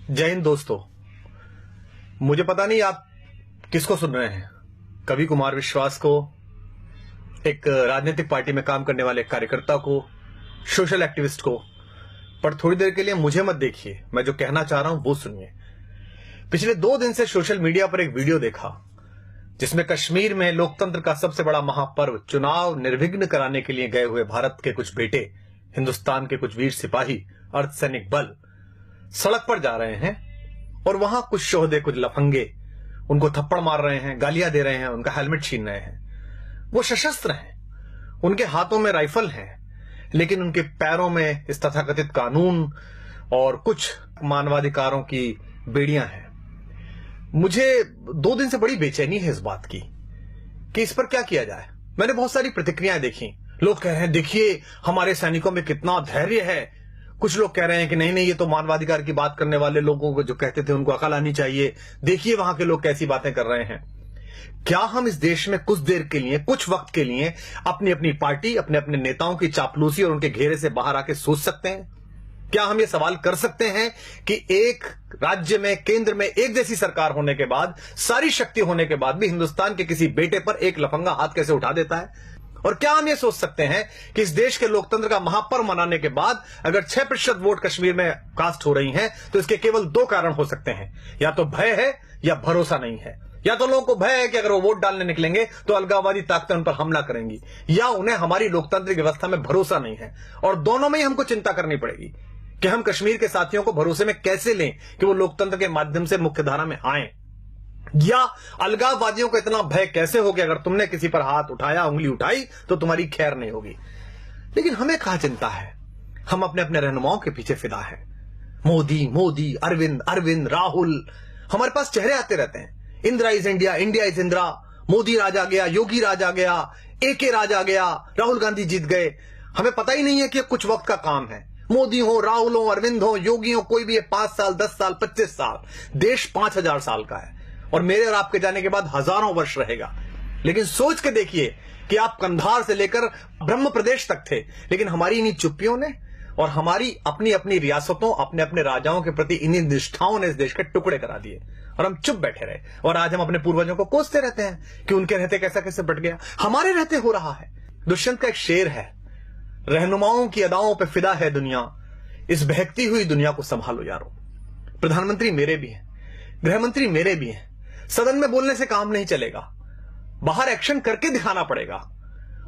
जय हिंद दोस्तों। मुझे पता नहीं आप किसको सुन रहे हैं, कवि कुमार विश्वास को, एक राजनीतिक पार्टी में काम करने वाले कार्यकर्ता को, सोशल एक्टिविस्ट को, पर थोड़ी देर के लिए मुझे मत देखिए, मैं जो कहना चाह रहा हूं वो सुनिए। पिछले 2 दिन से सोशल मीडिया पर एक वीडियो देखा जिसमें कश्मीर में लोकतंत्र का सबसे बड़ा महापर्व चुनाव निर्विघ्न कराने के लिए गए हुए भारत के कुछ बेटे, हिंदुस्तान के कुछ वीर सिपाही, अर्धसैनिक बल सड़क पर जा रहे हैं और वहां कुछ शोहदे, कुछ लफंगे उनको थप्पड़ मार रहे हैं, गालियां दे रहे हैं, उनका हेलमेट छीन रहे हैं। वो सशस्त्र हैं, उनके हाथों में राइफल है, लेकिन उनके पैरों में इस तथाकथित कानून और कुछ मानवाधिकारों की बेड़ियां हैं। मुझे 2 दिन से बड़ी बेचैनी है इस बात की कि इस पर क्या किया जाए। मैंने बहुत सारी प्रतिक्रियाएं देखी। लोग कह रहे हैं देखिए हमारे सैनिकों में कितना धैर्य है। कुछ लोग कह रहे हैं कि नहीं नहीं, ये तो मानवाधिकार की बात करने वाले लोगों को जो कहते थे उनको अकल आनी चाहिए, देखिए वहां के लोग कैसी बातें कर रहे हैं। क्या हम इस देश में कुछ देर के लिए, कुछ वक्त के लिए अपनी अपनी पार्टी, अपने अपने नेताओं की चापलूसी और उनके घेरे से बाहर आके सोच सकते हैं? क्या हम ये सवाल कर सकते हैं कि एक राज्य में, केंद्र में एक जैसी सरकार होने के बाद, सारी शक्ति होने के बाद भी हिंदुस्तान के किसी बेटे पर एक लफंगा हाथ कैसे उठा देता है? और क्या हम ये सोच सकते हैं कि इस देश के लोकतंत्र का महापर्व मनाने के बाद अगर 6% वोट कश्मीर में कास्ट हो रही हैं, तो इसके केवल 2 कारण हो सकते हैं, या तो भय है या भरोसा नहीं है। या तो लोगों को भय है कि अगर वो वोट डालने निकलेंगे तो अलगाववादी ताकतें उन पर हमला करेंगी, या उन्हें हमारी लोकतांत्रिक व्यवस्था में भरोसा नहीं है। और दोनों में ही हमको चिंता करनी पड़ेगी कि हम कश्मीर के साथियों को भरोसे में कैसे लें कि वो लोकतंत्र के माध्यम से मुख्यधारा में आए, या अलगाववादियों को इतना भय कैसे हो कि अगर तुमने किसी पर हाथ उठाया, उंगली उठाई तो तुम्हारी खैर नहीं होगी। लेकिन हमें कहां चिंता है, हम अपने अपने रहनुमाओं के पीछे फिदा हैं। मोदी मोदी, अरविंद अरविंद, राहुल, हमारे पास चेहरे आते रहते हैं। Indira is India, India is Indira, Modi राज आ गया, योगी राज आ गया, AK राज आ गया, राहुल गांधी जीत गए। हमें पता ही नहीं है कि कुछ वक्त का काम है। मोदी हो, राहुल हो, अरविंद हो, योगी हो, कोई भी है, 5 साल, 10 साल, 25 साल, देश 5000 साल का है और मेरे और आपके जाने के बाद हजारों वर्ष रहेगा। लेकिन सोच के देखिए कि आप कंधार से लेकर ब्रह्म प्रदेश तक थे, लेकिन हमारी इन्हीं चुप्पियों ने और हमारी अपनी अपनी रियासतों, अपने अपने राजाओं के प्रति इन्हीं निष्ठाओं ने इस देश के टुकड़े करा दिए और हम चुप बैठे रहे। और आज हम अपने पूर्वजों को कोसते रहते हैं कि उनके रहते कैसा कैसे बट गया, हमारे रहते हो रहा है। दुष्यंत का एक शेर है, रहनुमाओं की अदाओं पे फिदा है दुनिया, इस बहकती हुई दुनिया को संभालो यारो। प्रधानमंत्री मेरे भी हैं, गृहमंत्री मेरे भी हैं। सदन में बोलने से काम नहीं चलेगा, बाहर एक्शन करके दिखाना पड़ेगा।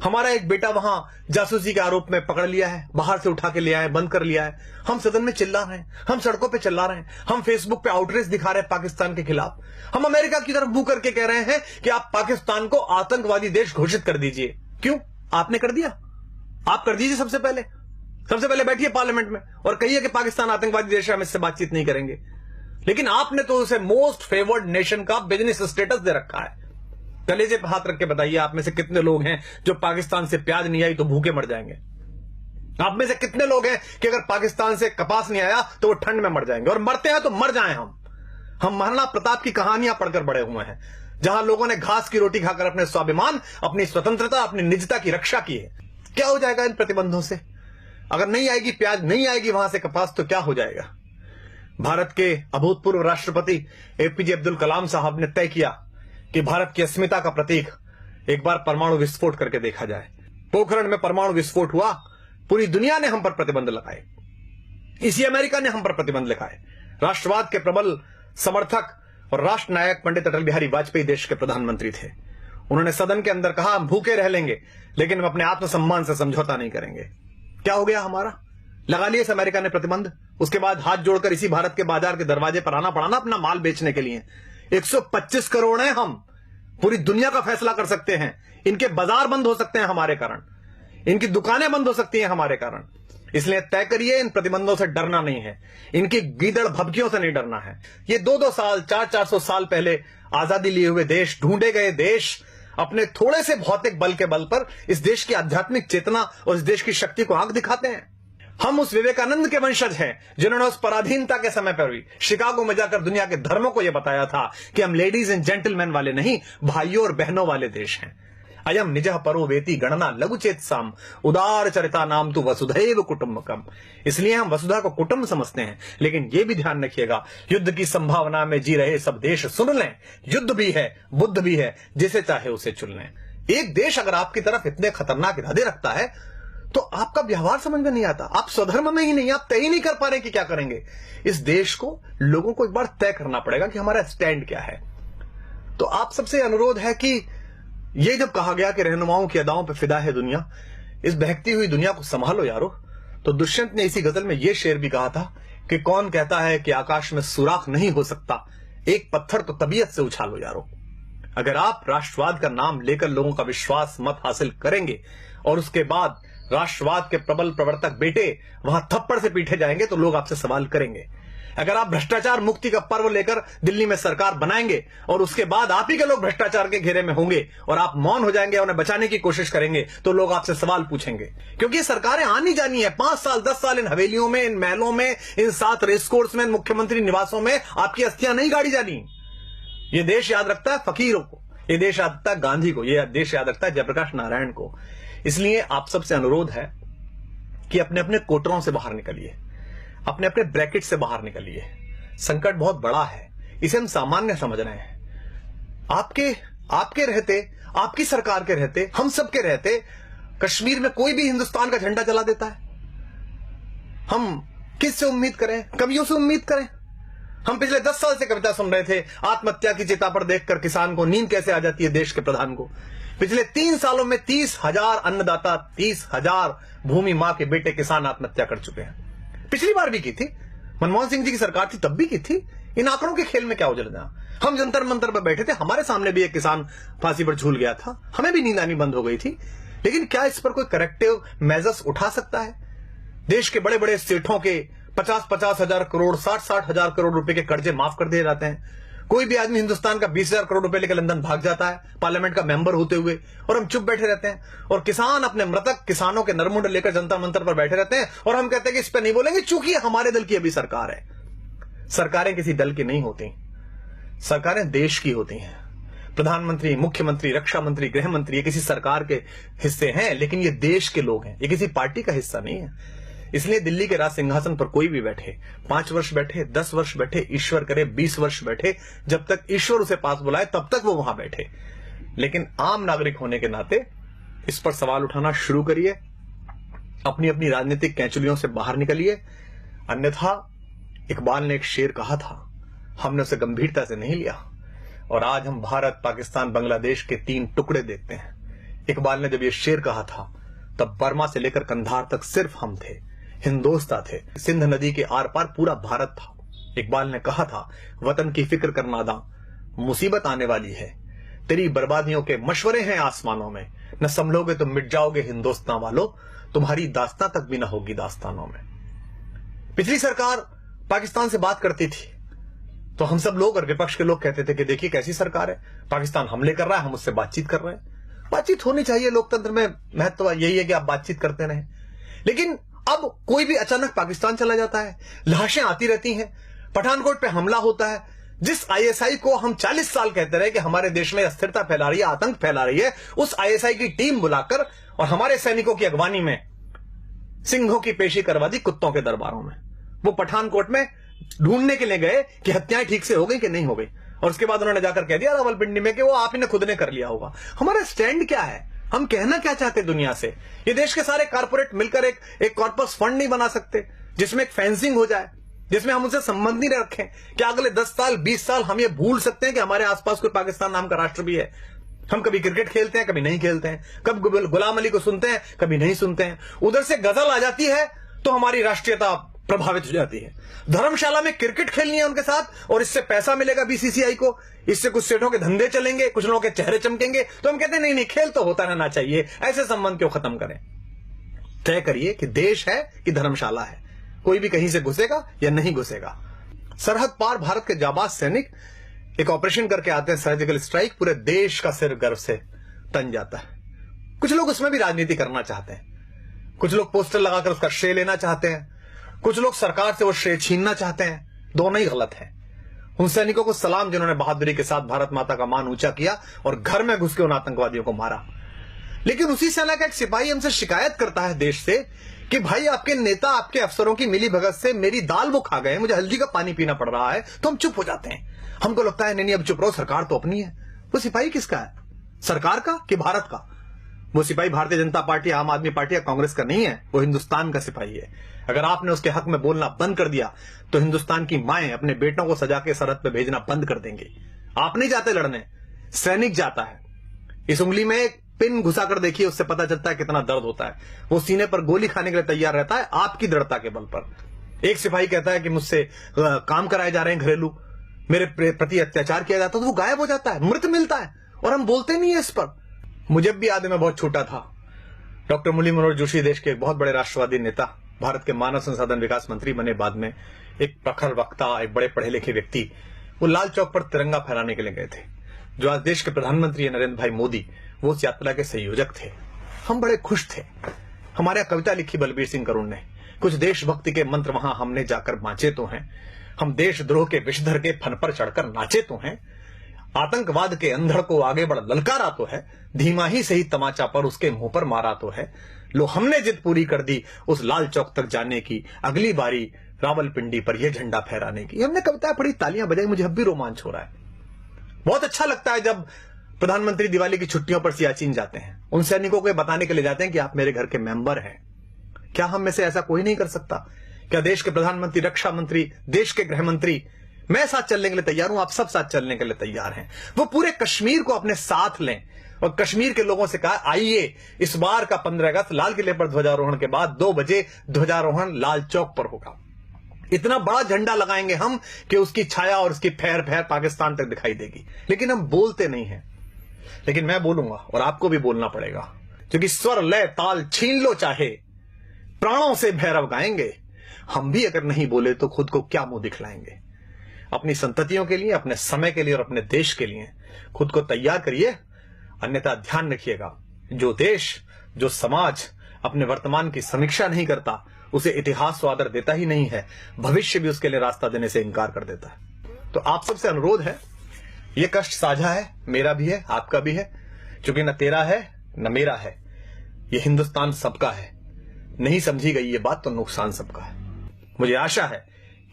हमारा एक बेटा वहां जासूसी के आरोप में पकड़ लिया है, बाहर से उठा के ले आए, बंद कर लिया है। हम सदन में चिल्ला रहे हैं, हम सड़कों पे चिल्ला रहे हैं, हम फेसबुक पे आउटरीच दिखा रहे हैं पाकिस्तान के खिलाफ। हम अमेरिका की तरफ मुंह करके कह रहे हैं कि आप पाकिस्तान को आतंकवादी देश घोषित कर दीजिए। क्यों? आपने कर दिया, आप कर दीजिए। सबसे पहले बैठिए पार्लियामेंट में और कहिए कि पाकिस्तान आतंकवादी देश है, हम इससे बातचीत नहीं करेंगे। लेकिन आपने तो उसे मोस्ट फेवर्ड नेशन का बिजनेस स्टेटस दे रखा है। कलेजे पे हाथ रख के बताइए, आप में से कितने लोग हैं जो पाकिस्तान से प्याज नहीं आई तो भूखे मर जाएंगे? आप में से कितने लोग हैं कि अगर पाकिस्तान से कपास नहीं आया तो वो ठंड में मर जाएंगे? और मरते हैं तो मर जाएं हम महाराणा प्रताप की कहानियां पढ़कर बड़े हुए हैं, जहां लोगों ने घास की रोटी खाकर अपने स्वाभिमान, अपनी स्वतंत्रता, अपनी निजता की रक्षा की है। क्या हो जाएगा इन प्रतिबंधों से? अगर नहीं आएगी प्याज, नहीं आएगी वहां से कपास, तो क्या हो जाएगा? भारत के अभूतपूर्व राष्ट्रपति APJ अब्दुल कलाम साहब ने तय किया कि भारत की अस्मिता का प्रतीक एक बार परमाणु विस्फोट करके देखा जाए। पोखरण में परमाणु विस्फोट हुआ, पूरी दुनिया ने हम पर प्रतिबंध लगाए, इसी अमेरिका ने हम पर प्रतिबंध लगाए। राष्ट्रवाद के प्रबल समर्थक और राष्ट्र नायक पंडित अटल बिहारी वाजपेयी देश के प्रधानमंत्री थे। उन्होंने सदन के अंदर कहा, हम भूखे रह लेंगे लेकिन हम अपने आत्मसम्मान से समझौता नहीं करेंगे। क्या हो गया हमारा? लगा लिए इस अमेरिका ने प्रतिबंध। उसके बाद हाथ जोड़कर इसी भारत के बाजार के दरवाजे पर आना पड़ा ना अपना माल बेचने के लिए। 125 करोड़ हैं हम, पूरी दुनिया का फैसला कर सकते हैं। इनके बाजार बंद हो सकते हैं हमारे कारण, इनकी दुकानें बंद हो सकती हैं हमारे कारण। इसलिए तय करिए, इन प्रतिबंधों से डरना नहीं है, इनकी गीदड़ भभकियों से नहीं डरना है। ये 200 साल, 400 साल पहले आजादी लिए हुए देश, ढूंढे गए देश, अपने थोड़े से भौतिक बल के बल पर इस देश की आध्यात्मिक चेतना और इस देश की शक्ति को आंख दिखाते हैं। हम उस विवेकानंद के वंशज हैं जिन्होंने उस पराधीनता के समय पर भी शिकागो में जाकर दुनिया के धर्मों को यह बताया था कि हम लेडीज एंड जेंटलमैन वाले नहीं, भाइयों और बहनों वाले देश हैं। अयम निजः परो वेति गणना लघुचेत साम उदार चरिता नाम तु वसुधैव कुटुंबकम। इसलिए हम वसुधा को कुटुंब समझते हैं। लेकिन यह भी ध्यान रखिएगा, युद्ध की संभावना में जी रहे सब देश सुन लें, युद्ध भी है, बुद्ध भी है, जिसे चाहे उसे चुन लें। एक देश अगर आपकी तरफ इतने खतरनाक इरादे रखता है तो आपका व्यवहार समझ में नहीं आता, आप स्वधर्म में ही नहीं, आप तय ही नहीं कर पा रहे कि क्या करेंगे। इस देश को, लोगों को एक बार तय करना पड़ेगा कि हमारा स्टैंड क्या है। तो आप सबसे अनुरोध है कि ये जब कहा गया कि रहनुमाओं की अदाओं पे फिदा है दुनिया, इस बहकती हुई दुनिया को संभालो यारो, तो दुष्यंत ने इसी गजल में यह शेर भी कहा था कि कौन कहता है कि आकाश में सुराख नहीं हो सकता, एक पत्थर तो तबीयत से उछालो यारो। अगर आप राष्ट्रवाद का नाम लेकर लोगों का विश्वास मत हासिल करेंगे और उसके बाद राष्ट्रवाद के प्रबल प्रवर्तक बेटे वहां थप्पड़ से पीटे जाएंगे तो लोग आपसे सवाल करेंगे। अगर आप भ्रष्टाचार मुक्ति का पर्व लेकर दिल्ली में सरकार बनाएंगे और उसके बाद आप ही के लोग भ्रष्टाचार के घेरे में होंगे और आप मौन हो जाएंगे, उन्हें बचाने की कोशिश करेंगे, तो लोग आपसे सवाल पूछेंगे। क्योंकि ये सरकारें आनी जानी है, 5 साल 10 साल इन हवेलियों में, इन महलों में, इन 7 रेसकोर्स में, इन मुख्यमंत्री निवासों में आपकी अस्थियां नहीं गाड़ी जानी। ये देश याद रखता है फकीरों को, ये देश याद रखता है गांधी को, ये देश याद रखता है जयप्रकाश नारायण को। इसलिए आप सबसे अनुरोध है कि अपने अपने कोटरों से बाहर निकलिए, अपने अपने ब्रैकेट से बाहर निकलिए। संकट बहुत बड़ा है, इसे हम सामान्य समझ रहे हैं। आपके रहते, आपकी सरकार के रहते, हम सब के रहते कश्मीर में कोई भी हिंदुस्तान का झंडा जला देता है। हम किससे उम्मीद करें? कवियों से उम्मीद करें? हम पिछले 10 साल से कविता सुन रहे थे, आत्महत्या की चिता पर देखकर किसान को नींद कैसे आ जाती है देश के प्रधान को। पिछले 3 सालों में 30,000 अन्नदाता, 30,000 भूमि मां के बेटे किसान आत्महत्या कर चुके हैं। पिछली बार भी की थी, मनमोहन सिंह जी की सरकार थी तब भी की थी। इन आंकड़ों के खेल में क्या उलझना? हम जंतर मंतर पर बैठे थे, हमारे सामने भी एक किसान फांसी पर झूल गया था, हमें भी नींद आनी बंद हो गई थी। लेकिन क्या इस पर कोई करेक्टिव मेजर्स उठा सकता है? देश के बड़े बड़े सेठों के 50-50 हजार करोड़, 60-60 हजार करोड़ रुपए के कर्जे माफ कर दिए जाते हैं। कोई भी आदमी हिंदुस्तान का 20,000 करोड़ रुपए लेकर लंदन भाग जाता है पार्लियामेंट का मेंबर होते हुए, और हम चुप बैठे रहते हैं। और किसान अपने मृतक किसानों के नरमुंड लेकर जनता मंत्र पर बैठे रहते हैं और हम कहते हैं कि इस पर नहीं बोलेंगे चूंकि हमारे दल की अभी सरकार है। सरकारें किसी दल की नहीं होती, सरकारें देश की होती हैं। प्रधानमंत्री, मुख्यमंत्री, रक्षा मंत्री, गृह मंत्री ये किसी सरकार के हिस्से हैं, लेकिन ये देश के लोग हैं, ये किसी पार्टी का हिस्सा नहीं है। इसलिए दिल्ली के राज सिंहासन पर कोई भी बैठे, 5 वर्ष बैठे, 10 वर्ष बैठे, ईश्वर करे 20 वर्ष बैठे, जब तक ईश्वर उसे पास बुलाए तब तक वो वहां बैठे। लेकिन आम नागरिक होने के नाते इस पर सवाल उठाना शुरू करिए, अपनी अपनी राजनीतिक कैंचुलियों से बाहर निकलिए। अन्यथा इकबाल ने एक शेर कहा था, हमने उसे गंभीरता से नहीं लिया और आज हम भारत, पाकिस्तान, बांग्लादेश के 3 टुकड़े देखते हैं। इकबाल ने जब यह शेर कहा था तब बर्मा से लेकर कंधार तक सिर्फ हम थे, हिंदोस्तां थे, सिंध नदी के आर पार पूरा भारत था। इकबाल ने कहा था, वतन की फिक्र कर नादा, मुसीबत आने वाली है, तेरी बर्बादियों के मशवरे हैं आसमानों में, न संभलोगे तो मिट जाओगे हिंदुस्तान वालों, तुम्हारी दास्तां तक भी न होगी दास्तानों में। पिछली सरकार पाकिस्तान से बात करती थी तो हम सब लोग और विपक्ष के लोग कहते थे कि देखिए कैसी सरकार है, पाकिस्तान हमले कर रहा है, हम उससे बातचीत कर रहे हैं। बातचीत होनी चाहिए, लोकतंत्र में महत्व यही है कि आप बातचीत करते रहें। लेकिन अब कोई भी अचानक पाकिस्तान चला जाता है, लाशें आती रहती हैं, पठानकोट पे हमला होता है। जिस आईएसआई को हम 40 साल कहते रहे कि हमारे देश में अस्थिरता फैला रही है, आतंक फैला रही है, उस आईएसआई की टीम बुलाकर और हमारे सैनिकों की अगवानी में सिंहों की पेशी करवा दी कुत्तों के दरबारों में। वो पठानकोट में ढूंढने के लिए गए कि हत्याएं ठीक से हो गई कि नहीं हो गई, और उसके बाद उन्होंने जाकर कह दिया रावलपिंडी में कि वो आप ही ने खुद ने कर लिया होगा। हमारा स्टैंड क्या है? हम कहना क्या चाहते दुनिया से? ये देश के सारे कारपोरेट मिलकर एक कॉर्पस फंड नहीं बना सकते जिसमें एक फेंसिंग हो जाए, जिसमें हम उनसे संबंध नहीं रखें? क्या अगले 10 साल 20 साल हम ये भूल सकते हैं कि हमारे आसपास कोई पाकिस्तान नाम का राष्ट्र भी है? हम कभी क्रिकेट खेलते हैं, कभी नहीं खेलते हैं, कब गुलाम अली को सुनते हैं, कभी नहीं सुनते हैं। उधर से गजल आ जाती है तो हमारी राष्ट्रीयता प्रभावित हो जाती है। धर्मशाला में क्रिकेट खेलनी है उनके साथ और इससे पैसा मिलेगा बीसीसीआई को, इससे कुछ सेठों के धंधे चलेंगे, कुछ लोगों के चेहरे चमकेंगे, तो हम कहते हैं नहीं नहीं, खेल तो होता रहना चाहिए, ऐसे संबंध क्यों खत्म करें? तय करिए कि देश है कि धर्मशाला है, कोई भी कहीं से घुसेगा या नहीं घुसेगा। सरहद पार भारत के जाबाज सैनिक एक ऑपरेशन करके आते हैं, सर्जिकल स्ट्राइक, पूरे देश का सिर गर्व से तन जाता है। कुछ लोग उसमें भी राजनीति करना चाहते हैं, कुछ लोग पोस्टर लगाकर उसका श्रेय लेना चाहते हैं, कुछ लोग सरकार से वो श्रेय छीनना चाहते हैं। दोनों ही गलत है। उन सैनिकों को सलाम जिन्होंने बहादुरी के साथ भारत माता का मान ऊंचा किया और घर में घुस के उन आतंकवादियों को मारा। लेकिन उसी सेना का एक सिपाही हमसे शिकायत करता है देश से कि भाई आपके नेता आपके अफसरों की मिली भगत से मेरी दाल वो खा गए, मुझे हल्दी का पानी पीना पड़ रहा है, तो हम चुप हो जाते हैं। हमको लगता है नहीं अब चुप रहो, सरकार तो अपनी है। वो सिपाही किसका है, सरकार का कि भारत का? वो सिपाही भारतीय जनता पार्टी, आम आदमी पार्टी या कांग्रेस का नहीं है, वो हिंदुस्तान का सिपाही है। अगर आपने उसके हक में बोलना बंद कर दिया तो हिंदुस्तान की माएं अपने बेटों को सजा के सरहद पे भेजना बंद कर देंगी। आप नहीं जाते लड़ने, सैनिक जाता है। इस उंगली में एक पिन घुसा कर देखिए, उससे पता चलता है कितना दर्द होता है। वो सीने पर गोली खाने के लिए तैयार रहता है आपकी दृढ़ता के बल पर। एक सिपाही कहता है कि मुझसे काम कराए जा रहे हैं घरेलू, मेरे प्रति अत्याचार किया जाता है, तो वो गायब हो जाता है, मृत मिलता है, और हम बोलते नहीं है इस पर। मुझे भी याद है, मैं बहुत छोटा था, डॉक्टर मुरली मनोहर जोशी देश के एक बहुत बड़े राष्ट्रवादी नेता, भारत के मानव संसाधन विकास मंत्री बने बाद में, एक प्रखर वक्ता, एक बड़े पढ़े लिखे व्यक्ति, वो लाल चौक पर तिरंगा फहराने के लिए गए थे। जो आज देश के प्रधानमंत्री है नरेंद्र भाई मोदी, वो उस यात्रा के संयोजक थे। हम बड़े खुश थे। हमारे यहाँ कविता लिखी बलबीर सिंह करुण ने, कुछ देशभक्ति के मंत्र वहां हमने जाकर बांचे तो हैं, हम देशद्रोह के विषधर के फन पर चढ़कर नाचे तो हैं, आतंकवाद के अंधड़ को आगे बढ़ ललकारा तो है, धीमा ही सही तमाचा पर उसके मुंह पर मारा तो है, लो हमने जिद पूरी कर दी उस लाल चौक तक जाने की, अगली बारी रावलपिंडी पर यह झंडा फहराने की। हमने कविता पढ़ी, तालियां बजाई, मुझे अब भी रोमांच हो रहा है। बहुत अच्छा लगता है जब प्रधानमंत्री दिवाली की छुट्टियों पर सियाचिन जाते हैं, उन सैनिकों को बताने के लिए जाते हैं कि आप मेरे घर के मेंबर हैं। क्या हम में से ऐसा कोई नहीं कर सकता? क्या देश के प्रधानमंत्री, रक्षा मंत्री, देश के गृह मंत्री, मैं साथ चलने के लिए तैयार हूं, आप सब साथ चलने के लिए तैयार हैं। वो पूरे कश्मीर को अपने साथ लें और कश्मीर के लोगों से कहा आइए इस बार का 15 अगस्त लाल किले पर ध्वजारोहण के बाद 2 बजे ध्वजारोहण लाल चौक पर होगा। इतना बड़ा झंडा लगाएंगे हम कि उसकी छाया और उसकी फैर फैर पाकिस्तान तक दिखाई देगी। लेकिन हम बोलते नहीं हैं। लेकिन मैं बोलूंगा और आपको भी बोलना पड़ेगा, क्योंकि स्वर लय ताल छीन लो चाहे, प्राणों से भैरव गाएंगे। हम भी अगर नहीं बोले तो खुद को क्या मुंह दिखलाएंगे? अपनी संततियों के लिए, अपने समय के लिए और अपने देश के लिए खुद को तैयार करिए। अन्यथा ध्यान रखिएगा, जो देश, जो समाज अपने वर्तमान की समीक्षा नहीं करता, उसे इतिहास तो आदर देता ही नहीं है, भविष्य भी उसके लिए रास्ता देने से इनकार कर देता है। तो आप सबसे अनुरोध है, ये कष्ट साझा है, मेरा भी है, आपका भी है, क्योंकि न तेरा है न मेरा है, ये हिंदुस्तान सबका है। नहीं समझी गई ये बात तो नुकसान सबका है। मुझे आशा है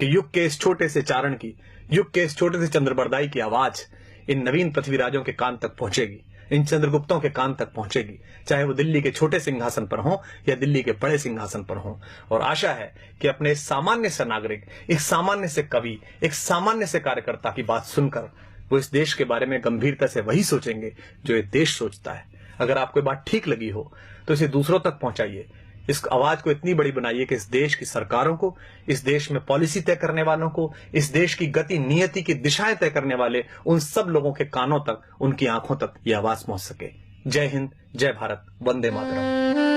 कि युग के इस छोटे से चारण की, युग के इस छोटे से चंद्रबरदाई की आवाज इन नवीन पृथ्वीराजों के कान तक पहुंचेगी, इन चंद्रगुप्तों के कान तक पहुंचेगी, चाहे वो दिल्ली के छोटे सिंहासन पर हो या दिल्ली के बड़े सिंहासन पर हो। और आशा है कि अपने सामान्य से नागरिक, एक सामान्य से कवि, एक सामान्य से कार्यकर्ता की बात सुनकर वो इस देश के बारे में गंभीरता से वही सोचेंगे जो ये देश सोचता है। अगर आपको ये बात ठीक लगी हो तो इसे दूसरों तक पहुंचाइए। इस आवाज को इतनी बड़ी बनाइए कि इस देश की सरकारों को, इस देश में पॉलिसी तय करने वालों को, इस देश की गति नियति की दिशाएं तय करने वाले उन सब लोगों के कानों तक, उनकी आंखों तक ये आवाज पहुंच सके। जय हिंद, जय भारत, वंदे मातरम।